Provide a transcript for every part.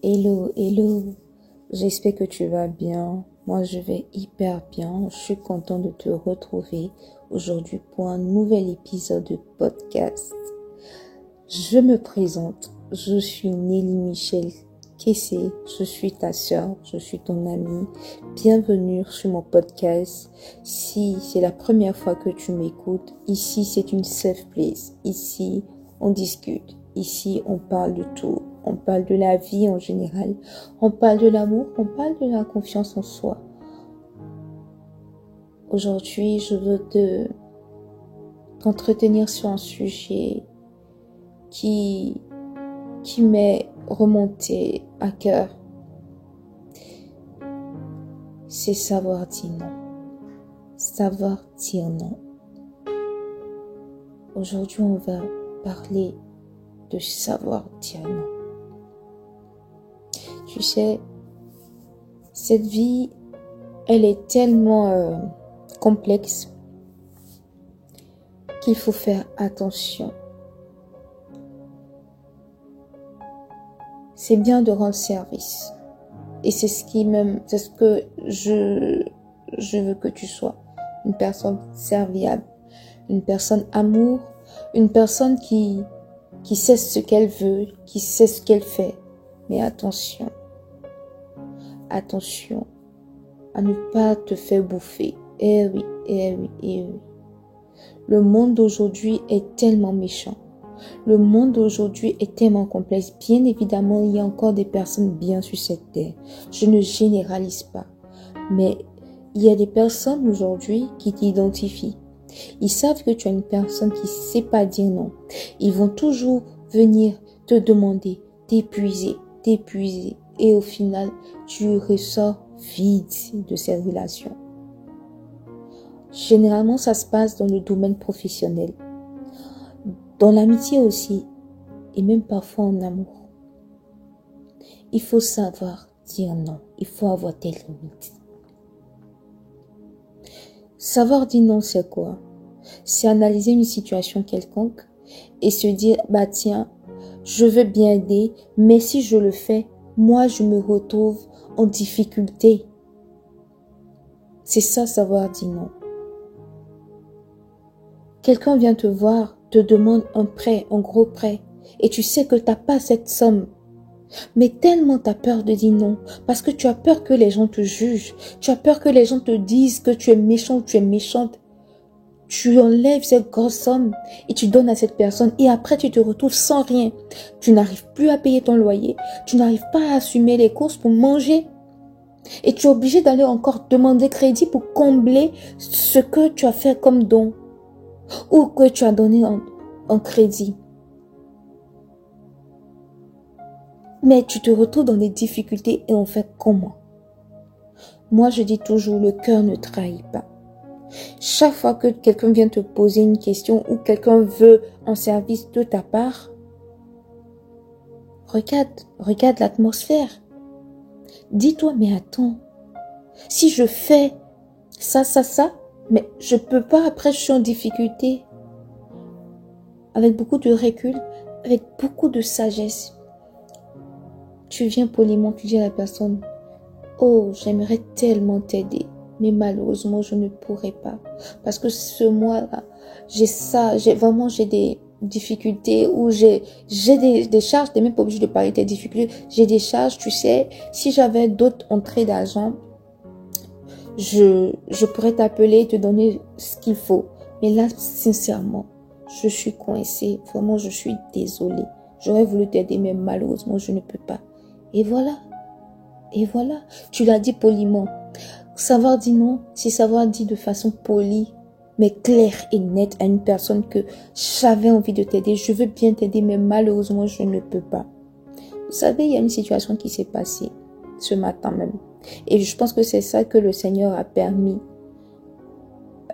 Hello, hello, j'espère que tu vas bien. Moi, je vais hyper bien. Je suis content de te retrouver aujourd'hui pour un nouvel épisode de podcast. Je me présente, je suis Nelly Michel Kessé, je suis ta sœur, je suis ton amie. Bienvenue sur mon podcast. Si c'est la première fois que tu m'écoutes, ici c'est une safe place. Ici, on discute. Ici, on parle de tout. On parle de la vie en général. On parle de l'amour. On parle de la confiance en soi. Aujourd'hui, je veux t'entretenir sur un sujet qui m'est remonté à cœur. C'est savoir dire non. Savoir dire non. Aujourd'hui, on va parler de savoir dire non. Tu sais, cette vie, elle est tellement complexe qu'il faut faire attention. C'est bien de rendre service. Et c'est ce que je veux que tu sois. Une personne serviable, une personne amour, une personne qui sait ce qu'elle veut, qui sait ce qu'elle fait. Mais attention à ne pas te faire bouffer. Eh oui. Le monde d'aujourd'hui est tellement méchant. Le monde d'aujourd'hui est tellement complexe. Bien évidemment, il y a encore des personnes bien sur cette terre. Je ne généralise pas. Mais il y a des personnes aujourd'hui qui t'identifient. Ils savent que tu es une personne qui ne sait pas dire non. Ils vont toujours venir te demander, t'épuiser. Et au final, tu ressors vide de ces relations. Généralement, ça se passe dans le domaine professionnel. Dans l'amitié aussi, et même parfois en amour. Il faut savoir dire non. Il faut avoir tes limites. Savoir dire non, c'est quoi? C'est analyser une situation quelconque et se dire, tiens, je veux bien aider, mais si je le fais, moi, je me retrouve en difficulté. C'est ça, savoir dire non. Quelqu'un vient te voir, te demande un prêt, un gros prêt, et tu sais que tu n'as pas cette somme. Mais tellement tu as peur de dire non, parce que tu as peur que les gens te jugent, tu as peur que les gens te disent que tu es méchant ou tu es méchante. Tu enlèves cette grosse somme et tu donnes à cette personne et après tu te retrouves sans rien. Tu n'arrives plus à payer ton loyer, tu n'arrives pas à assumer les courses pour manger. Et tu es obligé d'aller encore demander crédit pour combler ce que tu as fait comme don ou que tu as donné en crédit. Mais tu te retrouves dans des difficultés et on fait comment? Moi, je dis toujours, le cœur ne trahit pas. Chaque fois que quelqu'un vient te poser une question ou quelqu'un veut un service de ta part, regarde l'atmosphère. Dis-toi, mais attends, si je fais ça, mais je peux pas, après je suis en difficulté. Avec beaucoup de recul, avec beaucoup de sagesse, tu viens poliment, tu dis à la personne, oh, j'aimerais tellement t'aider, mais malheureusement, je ne pourrai pas. Parce que ce mois-là, j'ai des difficultés ou j'ai des charges, t'es même pas obligé de parler de tes difficultés. J'ai des charges, tu sais, si j'avais d'autres entrées d'argent, je pourrais t'appeler et te donner ce qu'il faut. Mais là, sincèrement, je suis coincée. Vraiment, je suis désolée. J'aurais voulu t'aider, mais malheureusement, je ne peux pas. Et voilà. Tu l'as dit poliment. Savoir dire non, c'est savoir dire de façon polie, mais claire et nette à une personne que j'avais envie de t'aider. Je veux bien t'aider, mais malheureusement, je ne peux pas. Vous savez, il y a une situation qui s'est passée ce matin même. Et je pense que c'est ça que le Seigneur a permis.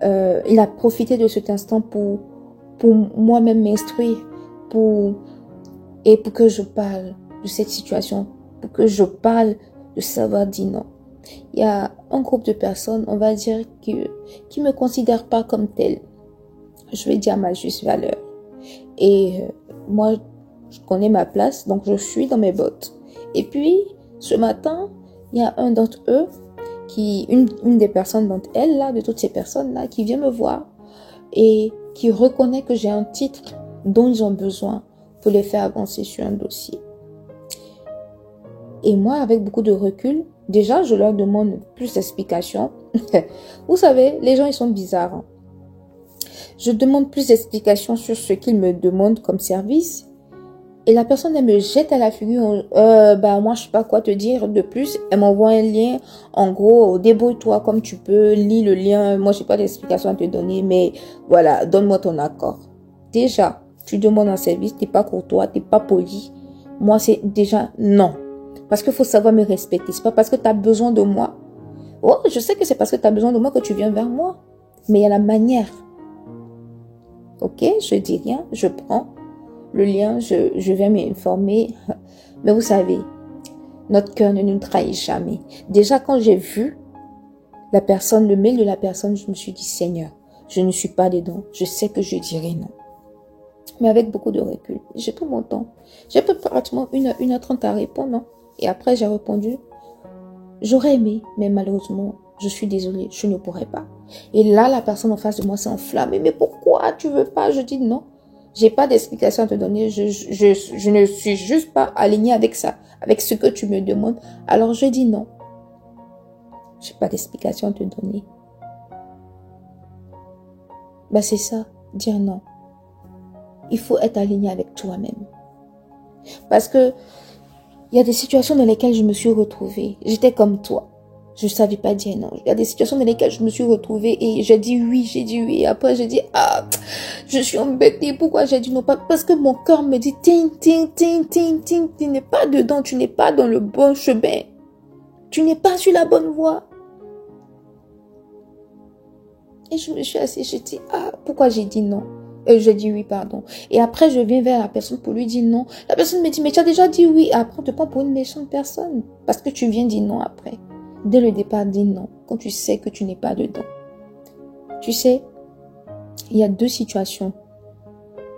Il a profité de cet instant pour moi-même m'instruire, pour que je parle de cette situation, pour que je parle de savoir dire non. Il y a un groupe de personnes, on va dire, qui me considèrent pas comme telle. Je vais dire ma juste valeur. Et moi, je connais ma place, donc je suis dans mes bottes. Et puis, ce matin, il y a un d'entre eux, une des personnes d'entre elles, là, de toutes ces personnes-là, qui vient me voir et qui reconnaît que j'ai un titre dont ils ont besoin pour les faire avancer sur un dossier. Et moi, avec beaucoup de recul, déjà, je leur demande plus d'explications. Vous savez, les gens, ils sont bizarres. Hein. Je demande plus d'explications sur ce qu'ils me demandent comme service. Et la personne, elle me jette à la figure. Moi, je sais pas quoi te dire de plus. Elle m'envoie un lien. En gros, débrouille-toi comme tu peux. Lis le lien. Moi, j'ai pas d'explication à te donner. Mais voilà, donne-moi ton accord. Déjà, tu demandes un service. T'es pas courtois. T'es pas poli. Moi, c'est déjà non. Parce qu'il faut savoir me respecter. C'est pas parce que tu as besoin de moi. Oh, je sais que c'est parce que tu as besoin de moi que tu viens vers moi. Mais il y a la manière. Ok, je dis rien, je prends le lien, je viens m'informer. Mais vous savez, notre cœur ne nous trahit jamais. Déjà, quand j'ai vu la personne, le mail de la personne, je me suis dit, Seigneur, je ne suis pas dedans. Je sais que je dirai non. Mais avec beaucoup de recul. J'ai pris mon temps. J'ai pris pratiquement 1h30 à répondre. Non? Et après, j'ai répondu, j'aurais aimé, mais malheureusement, je suis désolée, je ne pourrais pas. Et là, la personne en face de moi s'est enflammée. Mais pourquoi tu veux pas? Je dis non. J'ai pas d'explication à te donner. Je ne suis juste pas alignée avec ça, avec ce que tu me demandes. Alors, je dis non. J'ai pas d'explication à te donner. C'est ça, dire non. Il faut être aligné avec toi-même. Parce que il y a des situations dans lesquelles je me suis retrouvée. J'étais comme toi. Je ne savais pas dire non. Il y a des situations dans lesquelles je me suis retrouvée et j'ai dit oui. Et après, j'ai dit, je suis embêtée. Pourquoi j'ai dit non? Parce que mon cœur me dit, ting. Tu n'es pas dedans. Tu n'es pas dans le bon chemin. Tu n'es pas sur la bonne voie. Et je me suis assise. Je dis, pourquoi j'ai dit non? Je dis oui, pardon. Et après, je viens vers la personne pour lui dire non. La personne me dit, mais tu as déjà dit oui. Après, on te prend pour une méchante personne. Parce que tu viens dire non après. Dès le départ, dis non. Quand tu sais que tu n'es pas dedans. Tu sais, il y a 2 situations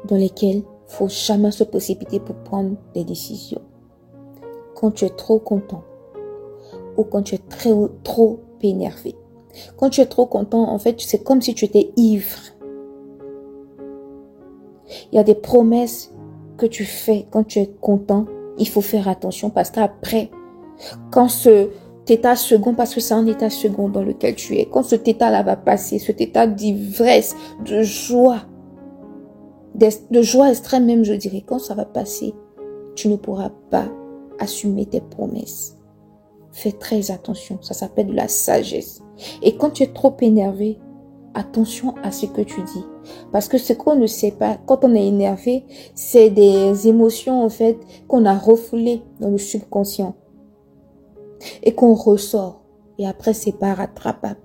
dans lesquelles il ne faut jamais se précipiter pour prendre des décisions. Quand tu es trop content. Ou quand tu es trop énervé. Quand tu es trop content, en fait, c'est comme si tu étais ivre. Il y a des promesses que tu fais quand tu es content. Il faut faire attention parce qu'après, quand cet état second, parce que c'est un état second dans lequel tu es, quand cet état-là va passer, cet état d'ivresse, de joie extrême même, je dirais, quand ça va passer, tu ne pourras pas assumer tes promesses. Fais très attention, ça s'appelle de la sagesse. Et quand tu es trop énervé, attention à ce que tu dis. Parce que ce qu'on ne sait pas, quand on est énervé, c'est des émotions en fait qu'on a refoulées dans le subconscient. Et qu'on ressort. Et après, c'est pas rattrapable.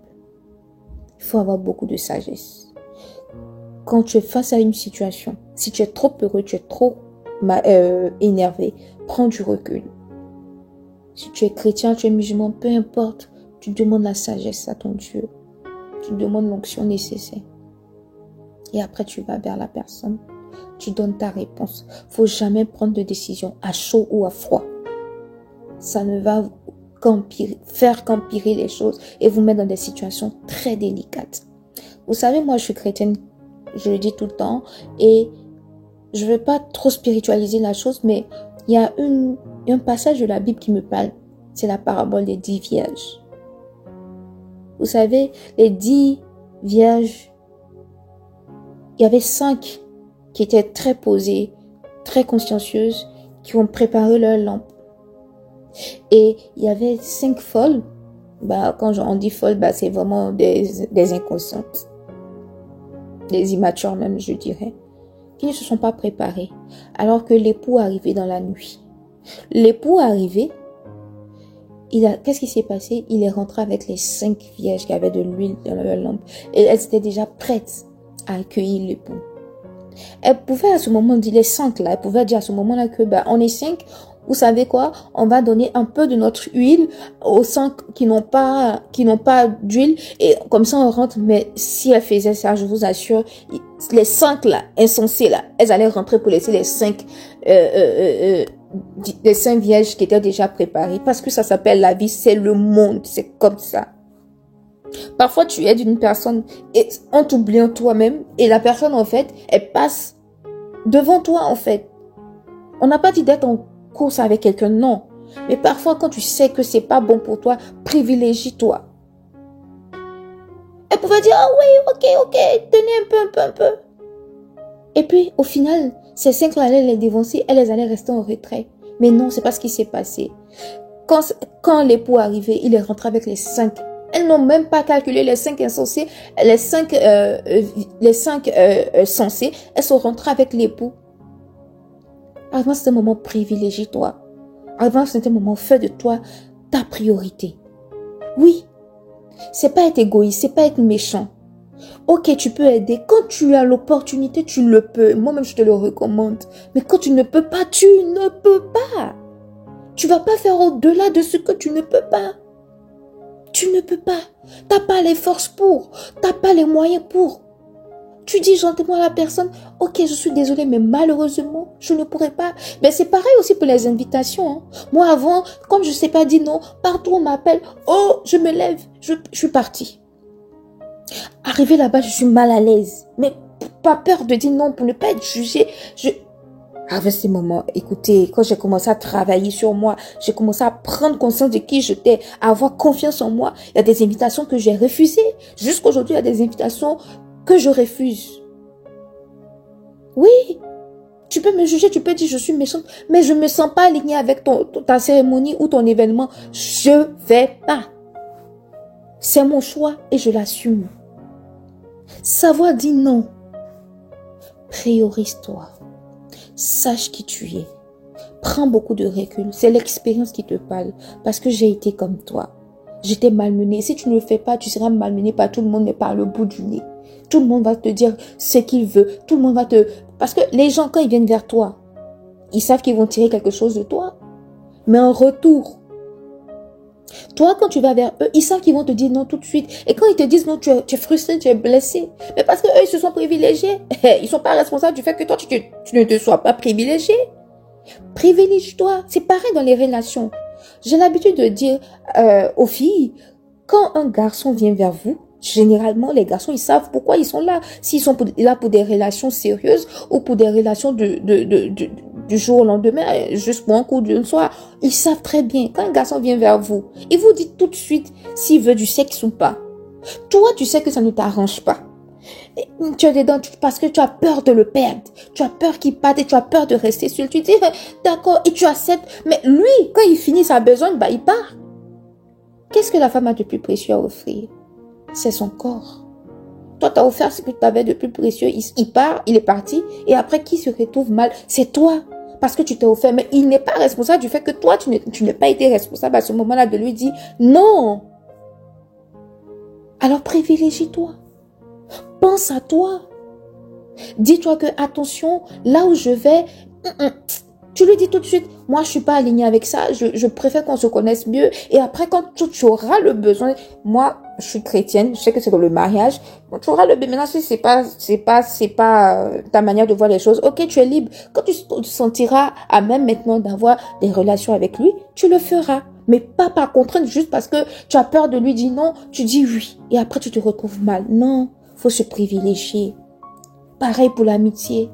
Il faut avoir beaucoup de sagesse. Quand tu es face à une situation, si tu es trop heureux, tu es trop énervé, prends du recul. Si tu es chrétien, tu es musulman, peu importe, tu demandes la sagesse à ton Dieu. Tu demandes l'onction nécessaire. Et après, tu vas vers la personne. Tu donnes ta réponse. Faut jamais prendre de décision à chaud ou à froid. Ça ne va faire qu'empirer les choses et vous mettre dans des situations très délicates. Vous savez, moi, je suis chrétienne, je le dis tout le temps, et je ne veux pas trop spiritualiser la chose, mais il y a un passage de la Bible qui me parle. C'est la parabole des 10 vierges. Vous savez, les 10 vierges, il y avait 5 qui étaient très posées, très consciencieuses, qui ont préparé leur lampe. Et il y avait 5 folles. Quand on dit folles, c'est vraiment des inconscientes. Des immatures même, je dirais. Qui ne se sont pas préparées. Alors que l'époux arrivait dans la nuit. L'époux arrivé, qu'est-ce qui s'est passé? Il est rentré avec les 5 vierges qui avaient de l'huile dans leur lampe. Et elles étaient déjà prêtes à accueillir l'époux. Elle pouvait à ce moment dire, les 5 là, elle pouvait dire à ce moment-là que, on est 5, vous savez quoi? On va donner un peu de notre huile aux 5 qui n'ont pas d'huile, et comme ça on rentre. Mais si elle faisait ça, je vous assure, les 5 là, insensés là, elles allaient rentrer pour laisser les 5 des saints vierges qui étaient déjà préparés. Parce que ça s'appelle la vie, c'est le monde, c'est comme ça. Parfois, tu aides une personne et en t'oubliant toi-même et la personne, en fait, elle passe devant toi, en fait. On n'a pas dit d'être en course avec quelqu'un, non. Mais parfois, quand tu sais que c'est pas bon pour toi, privilégie-toi. Elle pouvait dire, ah oui, ok, tenez un peu. Et puis, au final, ces 5 allaient les dévancer, elles allaient rester en retrait. Mais non, c'est pas ce qui s'est passé. Quand l'époux arrivait, il est rentré avec les 5. Elles n'ont même pas calculé les 5 insensés, les 5 sensés. Elles sont rentrées avec l'époux. Avant, c'était un moment privilégie-toi. Avant, c'était un moment fait de toi ta priorité. Oui, c'est pas être égoïste, c'est pas être méchant. Ok, tu peux aider. Quand tu as l'opportunité, tu le peux. Moi-même, je te le recommande. Mais quand tu ne peux pas, tu ne peux pas. Tu vas pas faire au-delà de ce que tu ne peux pas. Tu ne peux pas. T'as pas les forces pour. T'as pas les moyens pour. Tu dis gentiment à la personne, ok, je suis désolée, mais malheureusement, je ne pourrais pas. Mais c'est pareil aussi pour les invitations. Hein. Moi, avant, comme je ne sais pas dire non, partout on m'appelle, oh, je me lève, je suis partie. Arrivé là-bas, je suis mal à l'aise. Mais pas peur de dire non pour ne pas être jugée. Avec ces moments, écoutez, quand j'ai commencé à travailler sur moi, j'ai commencé à prendre conscience de qui j'étais, à avoir confiance en moi. Il y a des invitations que j'ai refusées. Jusqu'aujourd'hui, il y a des invitations que je refuse. Oui, tu peux me juger, tu peux dire je suis méchante, mais je me sens pas alignée avec ta cérémonie ou ton événement. Je vais pas. C'est mon choix et je l'assume. Savoir dire non. Priorise-toi. Sache qui tu es. Prends beaucoup de recul. C'est l'expérience qui te parle. Parce que j'ai été comme toi. J'étais malmenée. Si tu ne le fais pas, tu seras malmenée par tout le monde, mais par le bout du nez. Tout le monde va te dire ce qu'il veut. Tout le monde va te... Parce que les gens, quand ils viennent vers toi, ils savent qu'ils vont tirer quelque chose de toi. Mais en retour, toi, quand tu vas vers eux, ils savent qu'ils vont te dire non tout de suite. Et quand ils te disent non, tu es frustré, tu es blessé. Mais parce que eux, ils se sont privilégiés. Ils ne sont pas responsables du fait que toi, tu ne te sois pas privilégié. Privilégie-toi. C'est pareil dans les relations. J'ai l'habitude de dire aux filles, quand un garçon vient vers vous, généralement, les garçons, ils savent pourquoi ils sont là. S'ils sont là pour des relations sérieuses ou pour des relations du jour au lendemain, juste pour un coup d'une soir, ils savent très bien. Quand un garçon vient vers vous, il vous dit tout de suite s'il veut du sexe ou pas. Toi, tu sais que ça ne t'arrange pas. Tu es dedans parce que tu as peur de le perdre. Tu as peur qu'il parte et tu as peur de rester seul. Tu dis, d'accord, et tu acceptes. Mais lui, quand il finit sa besogne, il part. Qu'est-ce que la femme a de plus précieux à offrir? C'est son corps. Toi, tu as offert ce que tu avais de plus précieux. Il part, il est parti. Et après, qui se retrouve mal? C'est toi. Parce que tu t'es offert. Mais il n'est pas responsable du fait que toi, tu n'as pas été responsable à ce moment-là de lui dire non. Alors privilégie-toi. Pense à toi. Dis-toi que, attention, là où je vais, tu lui dis tout de suite, moi je suis pas alignée avec ça, je préfère qu'on se connaisse mieux. Et après, quand tu auras le besoin, moi, je suis chrétienne, je sais que c'est dans le mariage, quand tu auras le besoin, maintenant, si c'est pas ta manière de voir les choses, ok, tu es libre. Quand tu te sentiras à même maintenant d'avoir des relations avec lui, tu le feras. Mais pas par contrainte, juste parce que tu as peur de lui dire non, tu dis oui. Et après, tu te retrouves mal. Non, faut se privilégier. Pareil pour l'amitié.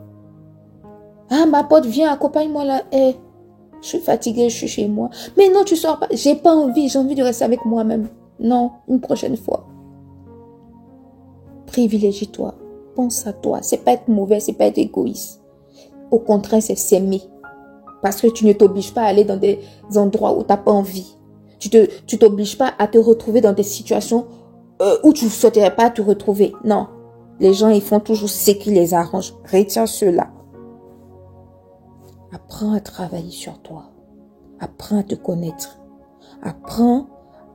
Ah, ma pote, viens, accompagne-moi là. Je suis fatiguée, je suis chez moi. Mais non, tu sors pas. J'ai pas envie, j'ai envie de rester avec moi-même. Non, une prochaine fois. Privilégie-toi. Pense à toi. C'est pas être mauvais, c'est pas être égoïste. Au contraire, c'est s'aimer. Parce que tu ne t'obliges pas à aller dans des endroits où tu n'as pas envie. Tu t'obliges pas à te retrouver dans des situations où tu ne souhaiterais pas te retrouver. Non. Les gens, ils font toujours ce qui les arrange. Retiens cela. Apprends à travailler sur toi. Apprends à te connaître. Apprends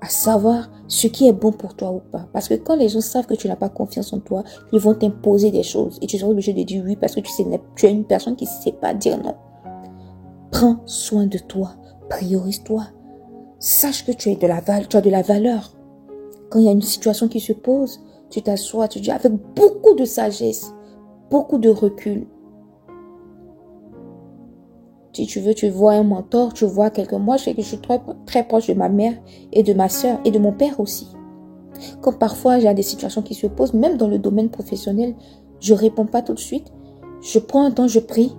à savoir ce qui est bon pour toi ou pas. Parce que quand les gens savent que tu n'as pas confiance en toi, ils vont t'imposer des choses. Et tu seras obligé de dire oui parce que tu es une personne qui ne sait pas dire non. Prends soin de toi. Priorise-toi. Sache que tu as de la valeur. Quand il y a une situation qui se pose, tu t'assois, tu dis avec beaucoup de sagesse, beaucoup de recul. Si tu veux, tu vois un mentor, tu vois quelqu'un. Moi, je sais que je suis très, très proche de ma mère et de ma soeur et de mon père aussi. Quand parfois j'ai des situations qui se posent, même dans le domaine professionnel, je réponds pas tout de suite. Je prends un temps, je prie.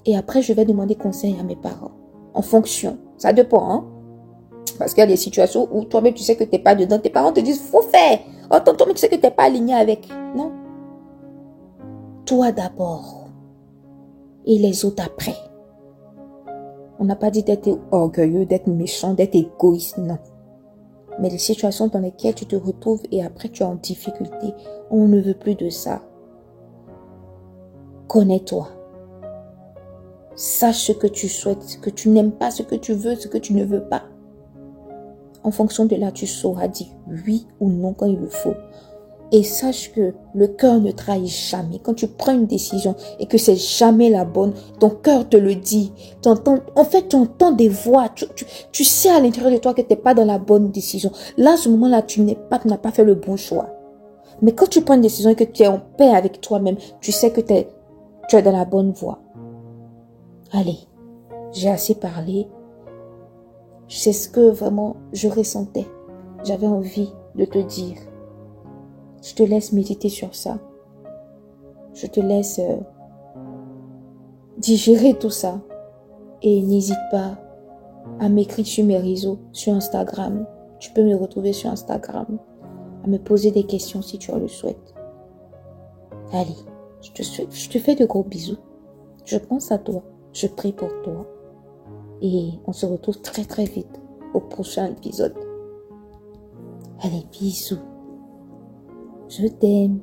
Et après, je vais demander conseil à mes parents. En fonction. Ça dépend, hein. Parce qu'il y a des situations où toi-même, tu sais que tu n'es pas dedans. Tes parents te disent, faut faire. Oh, tonton, mais tu sais que tu n'es pas aligné avec. Non. Toi d'abord. Et les autres après. On n'a pas dit d'être orgueilleux, d'être méchant, d'être égoïste. Non. Mais les situations dans lesquelles tu te retrouves et après tu es en difficulté, on ne veut plus de ça. Connais-toi. Sache ce que tu souhaites, ce que tu n'aimes pas, ce que tu veux, ce que tu ne veux pas. En fonction de là, tu sauras dire oui ou non quand il le faut. Et sache que le cœur ne trahit jamais. Quand tu prends une décision et que c'est jamais la bonne, ton cœur te le dit. Tu entends des voix. Tu sais à l'intérieur de toi que tu n'es pas dans la bonne décision. Là, à ce moment-là, tu n'as pas fait le bon choix. Mais quand tu prends une décision et que tu es en paix avec toi-même, tu sais que tu es dans la bonne voie. Allez, j'ai assez parlé. C'est ce que vraiment je ressentais. J'avais envie de te dire. Je te laisse méditer sur ça. Je te laisse digérer tout ça. Et n'hésite pas à m'écrire sur mes réseaux, sur Instagram. Tu peux me retrouver sur Instagram. À me poser des questions si tu le souhaites. Allez, je te fais de gros bisous. Je pense à toi. Je prie pour toi. Et on se retrouve très très vite au prochain épisode. Allez, bisous. Je t'aime.